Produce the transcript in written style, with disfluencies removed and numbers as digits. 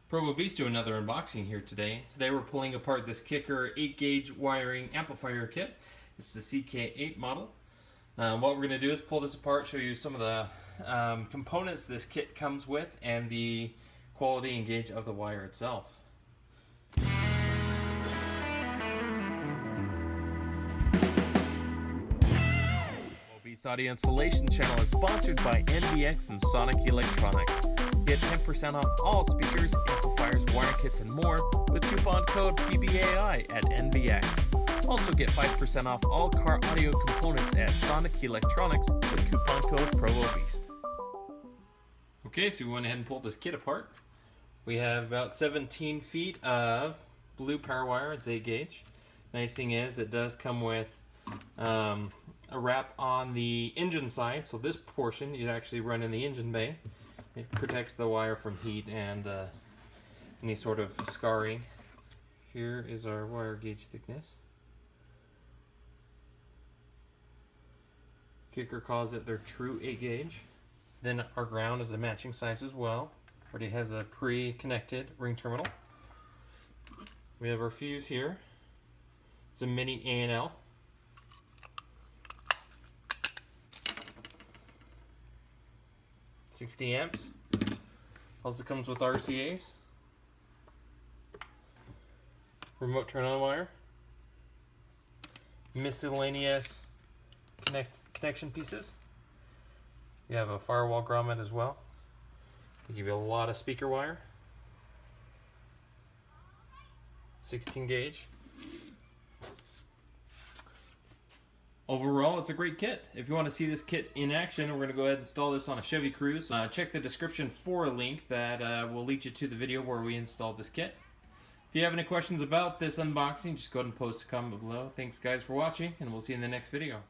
Provo Beast do another unboxing here today. Today we're pulling apart this Kicker 8-gauge wiring amplifier kit. It's the CK8 model. What we're going to do is pull this apart, show you some of the components this kit comes with, and the quality and gauge of the wire itself. Beast Audio Installation Channel is sponsored by NBX and Sonic Electronics. Get 10% off all speakers, amplifiers, wire kits, and more with coupon code PBAI at NBX. Also get 5% off all car audio components at Sonic Electronics with coupon code ProvoBeast. Okay, so we went ahead and pulled this kit apart. We have about 17 feet of blue power wire. It's 8 gauge. Nice thing is it does come with a wrap on the engine side, so this portion you'd actually run in the engine bay. It protects the wire from heat and any sort of scarring. Here is our wire gauge thickness. Kicker calls it their true 8 gauge. Then our ground is a matching size as well. Already has a pre-connected ring terminal. We have our fuse here. It's a mini A&L. 60 amps. Also comes with RCAs. Remote turn on wire. Miscellaneous connection pieces. You have a firewall grommet as well. They give you a lot of speaker wire. 16 gauge. Overall, it's a great kit. If you want to see this kit in action, we're going to go ahead and install this on a Chevy Cruze. Check the description for a link that will lead you to the video where we installed this kit. If you have any questions about this unboxing, just go ahead and post a comment below. Thanks guys for watching, and we'll see you in the next video.